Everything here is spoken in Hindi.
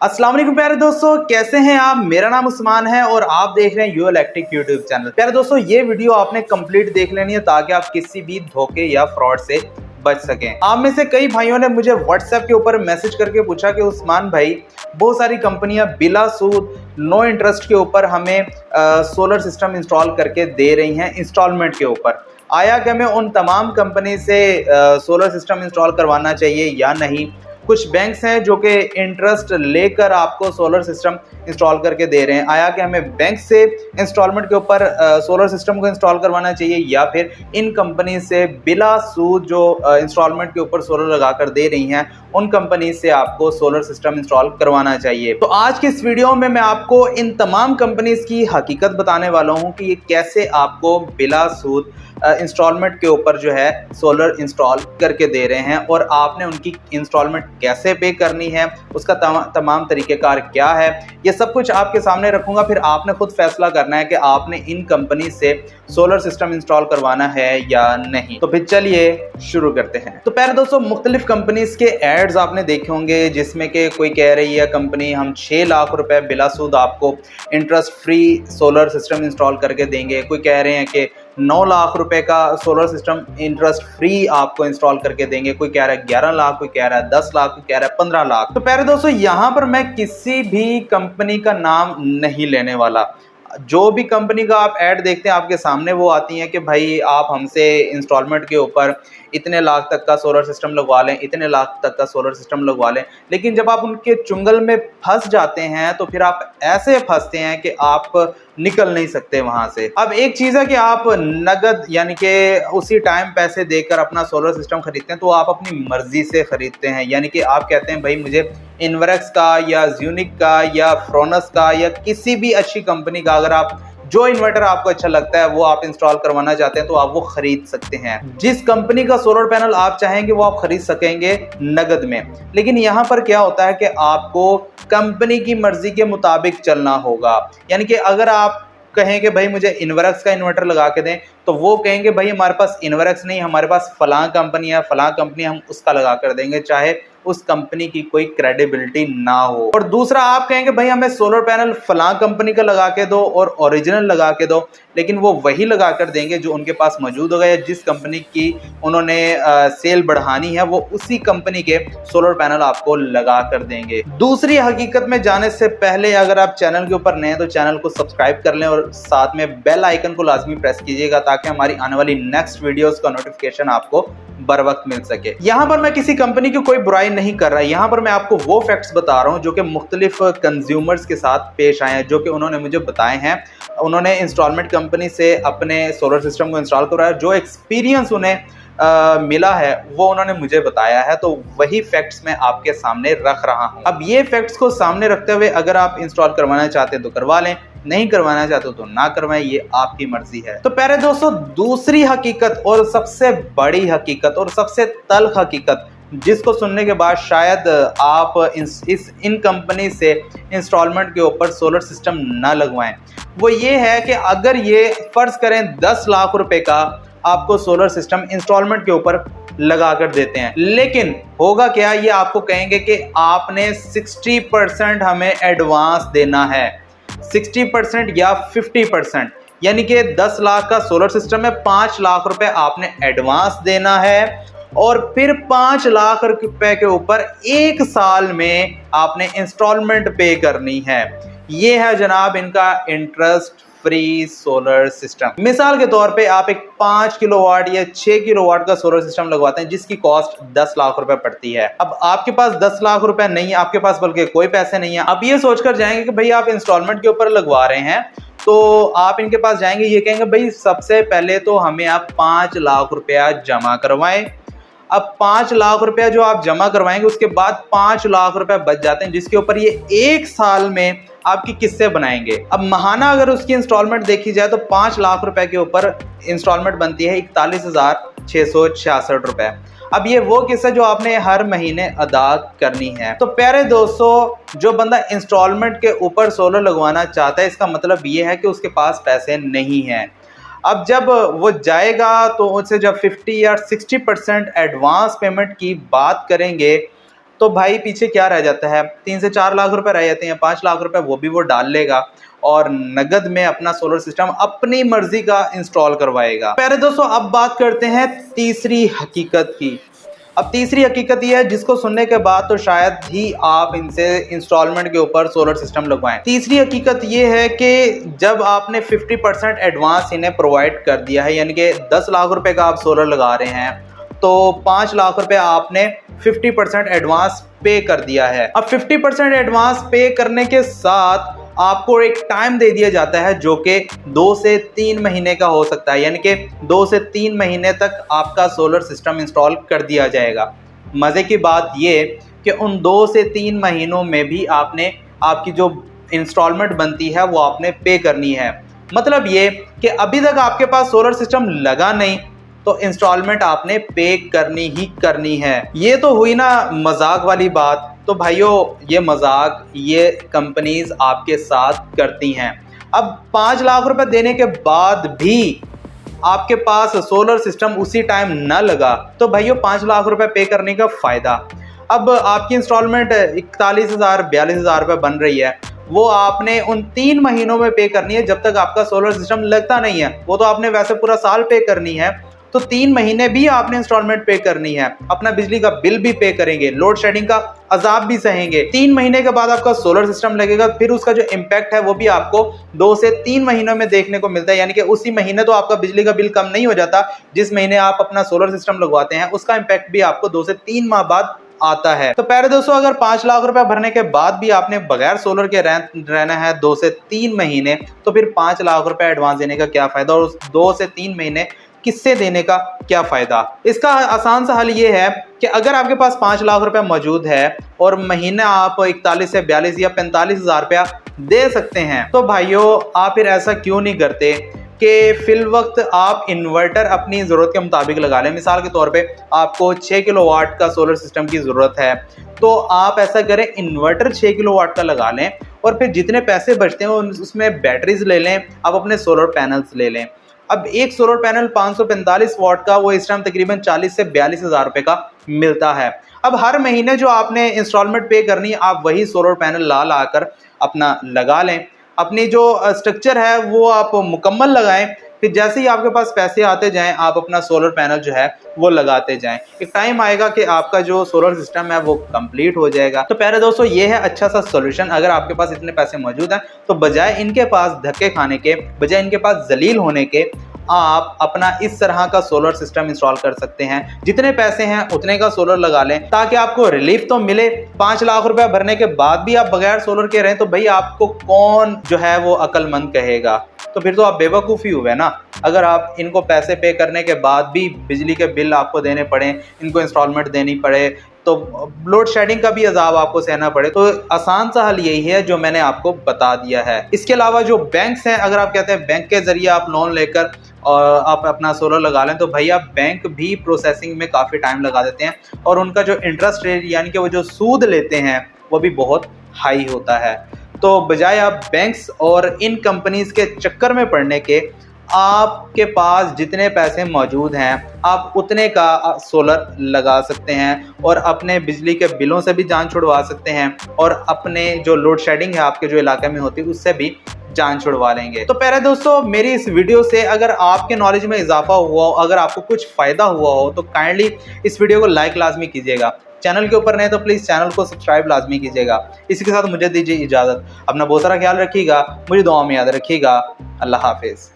अस्सलाम वालेकुम प्यारे दोस्तों, कैसे हैं आप। मेरा नाम उस्मान है और आप देख रहे हैं यू इलेक्ट्रिक यूट्यूब चैनल। प्यारे दोस्तों, ये वीडियो आपने कंप्लीट देख लेनी है ताकि आप किसी भी धोखे या फ्रॉड से बच सकें। आप में से कई भाइयों ने मुझे व्हाट्सएप के ऊपर मैसेज करके पूछा कि उस्मान भाई, बहुत सारी कंपनियां बिला सूद नो इंटरेस्ट के ऊपर हमें सोलर सिस्टम इंस्टॉल करके दे रही हैं इंस्टॉलमेंट के ऊपर। आया कि हमें उन तमाम कंपनी से सोलर सिस्टम इंस्टॉल करवाना चाहिए या नहीं। कुछ बैंक्स हैं जो कि इंटरेस्ट लेकर आपको सोलर सिस्टम इंस्टॉल करके दे रहे हैं। आया कि हमें बैंक से इंस्टॉलमेंट के ऊपर सोलर सिस्टम को इंस्टॉल करवाना चाहिए या फिर इन कंपनी से बिला सूद जो इंस्टॉलमेंट के ऊपर सोलर लगा कर दे रही हैं उन कंपनी से आपको सोलर सिस्टम इंस्टॉल करवाना चाहिए। तो आज की इस वीडियो में मैं आपको इन तमाम कंपनीज की हकीकत बताने वाला हूं कि ये कैसे आपको बिला सूद इंस्टॉलमेंट के ऊपर जो है सोलर इंस्टॉल करके दे रहे हैं और आपने उनकी इंस्टॉलमेंट कैसे पे करनी है, उसका तमाम तरीक़ेकार क्या है, ये सब कुछ आपके सामने रखूंगा। फिर आपने खुद फैसला करना है कि आपने इन कंपनी से सोलर सिस्टम इंस्टॉल करवाना है या नहीं। तो फिर चलिए शुरू करते हैं। तो पहले दोस्तों, मुख्तलिफ कंपनीज के एड्स आपने देखे होंगे जिसमें कि कोई कह रही है कंपनी हम 6 लाख रुपए बिला सूद आपको interest free solar system install करके देंगे। कोई कह रहे हैं कि 9 लाख रुपए का सोलर सिस्टम इंटरेस्ट फ्री आपको इंस्टॉल करके देंगे। कोई कह रहा है 11 लाख, कोई कह रहा है 10 लाख, कोई कह रहा है 15 लाख। तो पहले दोस्तों, यहाँ पर मैं किसी भी कंपनी का नाम नहीं लेने वाला। जो भी कंपनी का आप ऐड देखते हैं आपके सामने वो आती हैं कि भाई आप हमसे इंस्टॉलमेंट के ऊपर इतने लाख तक का सोलर सिस्टम लगवा लें, इतने लाख तक का सोलर सिस्टम लगवा लें। लेकिन जब आप उनके चुंगल में फंस जाते हैं तो फिर आप ऐसे फंसते हैं कि आप निकल नहीं सकते वहां से। अब एक चीज़ है कि आप नगद यानी कि उसी टाइम पैसे देकर अपना सोलर सिस्टम खरीदते हैं तो आप अपनी मर्जी से खरीदते हैं। यानी कि आप कहते हैं भाई मुझे इन्वर्क्स का या ज़्यूनिक का या फ्रोनस का या किसी भी अच्छी कंपनी का, अगर आप जो इन्वर्टर आपको अच्छा लगता है वो आप इंस्टॉल करवाना चाहते हैं तो आप वो खरीद सकते हैं। जिस कंपनी का सोलर पैनल आप चाहेंगे वो आप खरीद सकेंगे नगद में। लेकिन यहाँ पर क्या होता है कि आपको कंपनी की मर्जी के मुताबिक चलना होगा। यानी कि अगर आप कहें कि भाई मुझे इन्वर्क्स का इन्वर्टर लगा के दें तो वो कहेंगे भाई हमारे पास इन्वर्क्स नहीं, हमारे पास फलां कंपनी है, फलां कंपनी हम उसका लगा कर देंगे, चाहे उस कंपनी की कोई क्रेडिबिलिटी ना हो। और दूसरा आप कहेंगे भाई हमें सोलर पैनल फलां कंपनी का लगा के दो और ओरिजिनल लगा के दो, लेकिन वो वही लगा कर देंगे जो उनके पास मौजूद होगा या जिस कंपनी की उन्होंने सेल बढ़ानी है वो उसी कंपनी के सोलर पैनल आपको लगा कर देंगे। दूसरी हकीकत में जाने से पहले अगर आप चैनल के ऊपर नए हैं तो चैनल को सब्सक्राइब कर लें और साथ में बेल आइकन को लाजमी प्रेस कीजिएगा ताकि हमारी आने वाली नेक्स्ट वीडियोस का नोटिफिकेशन आपको बर वक्त मिल सके। यहाँ पर मैं किसी कंपनी की कोई बुराई नहीं कर रहा, यहाँ पर मैं आपको वो फैक्ट्स बता रहा हूँ जो कि मुख्तलिफ कंज्यूमर्स के साथ पेश आए हैं, जो कि उन्होंने मुझे बताए हैं। उन्होंने इंस्टॉलमेंट कंपनी से अपने सोलर सिस्टम को इंस्टॉल करवाया, जो एक्सपीरियंस उन्हें मिला है वो उन्होंने मुझे बताया है, तो वही फैक्ट्स मैं आपके सामने रख रहा हूं। अब ये फैक्ट्स को सामने रखते हुए अगर आप इंस्टॉल करवाना चाहते हैं तो करवा लें, नहीं करवाना चाहते तो ना करवाएं, ये आपकी मर्जी है। तो प्यारे दोस्तों, दूसरी हकीकत और सबसे बड़ी हकीकत और सबसे तल्ख हकीकत जिसको सुनने के बाद शायद आप इन कंपनी से इंस्टॉलमेंट के ऊपर सोलर सिस्टम ना लगवाएं, वो ये है कि अगर ये फर्ज करें 10 लाख रुपए का आपको सोलर सिस्टम इंस्टॉलमेंट के ऊपर लगा कर देते हैं, लेकिन होगा क्या, ये आपको कहेंगे कि आपने 60% हमें एडवांस देना है, 60% या 50%। यानी कि 10 लाख का सोलर सिस्टम है, 5 लाख रुपए आपने एडवांस देना है और फिर 5 लाख रुपए के ऊपर 1 साल में आपने इंस्टॉलमेंट पे करनी है। ये है जनाब इनका इंटरेस्ट फ्री सोलर सिस्टम। मिसाल के तौर पे आप एक 5 किलोवाट या 6 किलोवाट का सोलर सिस्टम लगवाते हैं जिसकी कॉस्ट 10 लाख रुपए पड़ती है। अब आपके पास 10 लाख रुपए नहीं है, आपके पास बल्कि कोई पैसे नहीं है। अब ये सोचकर जाएंगे कि भाई आप इंस्टॉलमेंट के ऊपर लगवा रहे हैं तो आप इनके पास जाएंगे, ये कहेंगे भाई सबसे पहले तो हमें आप 5 लाख रुपया जमा करवाएं। अब 5 लाख रुपया जो आप जमा करवाएंगे उसके बाद 5 लाख रुपए बच जाते हैं जिसके ऊपर ये 1 साल में आपकी किस्तें बनाएंगे। अब महाना अगर उसकी इंस्टॉलमेंट देखी जाए तो 5 लाख रुपए के ऊपर इंस्टॉलमेंट बनती है 41,666 रुपए। अब ये वो किस्सा जो आपने हर महीने अदा करनी है। तो प्यारे दोस्तों, जो बंदा इंस्टॉलमेंट के ऊपर सोलर लगवाना चाहता है इसका मतलब ये है कि उसके पास पैसे नहीं हैं। अब जब वो जाएगा तो उससे जब 50 या 60% एडवांस पेमेंट की बात करेंगे तो भाई पीछे क्या रह जाता है, 3 से 4 लाख रुपए रह जाते हैं, 5 लाख रुपए वो भी वो डाल लेगा और नगद में अपना सोलर सिस्टम अपनी मर्जी का इंस्टॉल करवाएगा। प्यारे दोस्तों, अब बात करते हैं तीसरी हकीकत की। अब तीसरी हकीकत यह है जिसको सुनने के बाद तो शायद ही आप इनसे इंस्टॉलमेंट के ऊपर सोलर सिस्टम लगवाएं। तीसरी हकीकत यह है कि जब आपने 50% एडवांस इन्हें प्रोवाइड कर दिया है, यानी कि 10 लाख रुपए का आप सोलर लगा रहे हैं, तो 5 लाख रुपए आपने 50% एडवांस पे कर दिया है। अब 50% एडवांस पे करने के साथ आपको एक टाइम दे दिया जाता है जो कि 2 से 3 महीने का हो सकता है, यानी कि 2 से 3 महीने तक आपका सोलर सिस्टम इंस्टॉल कर दिया जाएगा। मज़े की बात ये कि उन 2 से 3 महीनों में भी आपने आपकी जो इंस्टॉलमेंट बनती है वो आपने पे करनी है। मतलब ये कि अभी तक आपके पास सोलर सिस्टम लगा नहीं तो इंस्टॉलमेंट आपने पे करनी ही करनी है। ये तो हुई ना मजाक वाली बात। तो भाइयों, ये मजाक ये कंपनीज आपके साथ करती हैं। अब 5 लाख रुपए देने के बाद भी आपके पास सोलर सिस्टम उसी टाइम न लगा तो भाइयों 5 लाख रुपए पे करने का फायदा। अब आपकी इंस्टॉलमेंट 41,000 42,000 रुपए बन रही है, वो आपने उन 3 महीनों में पे करनी है जब तक आपका सोलर सिस्टम लगता नहीं है। वो तो आपने वैसे पूरा साल पे करनी है, तो 3 महीने भी आपने इंस्टॉलमेंट पे करनी है। अपना बिजली का बिल भी पे करेंगे, लोड शेडिंग का अजाब भी सहेंगे। 3 महीने के बाद आपका सोलर सिस्टम लगेगा, फिर उसका जो इम्पैक्ट है वो भी आपको 2 से 3 महीनों में देखने को मिलता है। यानी कि उसी महीने तो आपका बिजली का बिल कम नहीं हो जाता, जिस महीने आप अपना सोलर सिस्टम लगवाते हैं उसका इम्पैक्ट भी आपको 2 से 3 माह बाद आता है। तो प्यारे दोस्तों, अगर 5 लाख रुपए भरने के बाद भी आपने बगैर सोलर के रहना है 2 से 3 महीने, तो फिर 5 लाख रुपए एडवांस देने का क्या फायदा और उस 2 से 3 महीने किससे देने का क्या फायदा। इसका आसान सा हल ये है कि अगर आपके पास 5 लाख रुपए मौजूद है और महीना आप 41 से 42 या 45,000 रुपया दे सकते हैं, तो भाइयों आप फिर ऐसा क्यों नहीं करते कि फिल वक्त आप इन्वर्टर अपनी ज़रूरत के मुताबिक लगा लें। मिसाल के तौर पे आपको 6 किलोवाट का सोलर सिस्टम की ज़रूरत है, तो आप ऐसा करें इन्वर्टर 6 किलोवाट का लगा लें और फिर जितने पैसे बचते हैं उसमें बैटरीज ले लें, आप अपने सोलर पैनल्स ले लें। अब एक सोलर पैनल 545 वाट का वो इस टाइम तकरीबन 40 से 42,000 रुपये का मिलता है। अब हर महीने जो आपने इंस्टॉलमेंट पे करनी है आप वही सोलर पैनल ला कर अपना लगा लें। अपनी जो स्ट्रक्चर है वो आप मुकम्मल लगाएं, फिर जैसे ही आपके पास पैसे आते जाएं आप अपना सोलर पैनल जो है वो लगाते जाएं। एक टाइम आएगा कि आपका जो सोलर सिस्टम है वो कंप्लीट हो जाएगा। तो प्यारे दोस्तों, ये है अच्छा सा सॉल्यूशन। अगर आपके पास इतने पैसे मौजूद हैं तो बजाय इनके पास धक्के खाने के, बजाय इनके पास जलील होने के, आप अपना इस तरह का सोलर सिस्टम इंस्टॉल कर सकते हैं। जितने पैसे हैं उतने का सोलर लगा लें ताकि आपको रिलीफ तो मिले। 5 लाख रुपया भरने के बाद भी आप बगैर सोलर के रहें तो भाई आपको कौन जो है वो अक्लमंद कहेगा। तो फिर तो आप बेवकूफ़ी हुए ना। अगर आप इनको पैसे पे करने के बाद भी बिजली के बिल आपको देने पड़े, इनको इंस्टॉलमेंट देनी पड़े, तो लोड शेडिंग का भी अजाब आपको सहना पड़े, तो आसान सा हल यही है जो मैंने आपको बता दिया है। इसके अलावा जो बैंक्स हैं, अगर आप कहते हैं बैंक के जरिए आप लोन लेकर और आप अपना सोलर लगा लें, तो भैया बैंक भी प्रोसेसिंग में काफ़ी टाइम लगा देते हैं और उनका जो इंटरेस्ट रेट यानी कि वो जो सूद लेते हैं वो भी बहुत हाई होता है। तो बजाय आप बैंक्स और इन कंपनीज के चक्कर में पड़ने के, आपके पास जितने पैसे मौजूद हैं आप उतने का सोलर लगा सकते हैं और अपने बिजली के बिलों से भी जान छुड़वा सकते हैं और अपने जो लोड शेडिंग है आपके जो इलाके में होती है उससे भी जान छुड़वा लेंगे। तो प्यारे दोस्तों, मेरी इस वीडियो से अगर आपके नॉलेज में इजाफा हुआ हो, अगर आपको कुछ फ़ायदा हुआ हो, तो काइंडली इस वीडियो को लाइक लाजमी कीजिएगा। चैनल के ऊपर नए तो प्लीज़ चैनल को सब्सक्राइब लाजमी कीजिएगा। इसी के साथ मुझे दीजिए इजाज़त। अपना बहुत सारा ख्याल रखिएगा, मुझे दुआ में याद रखिएगा। अल्लाह हाफिज़।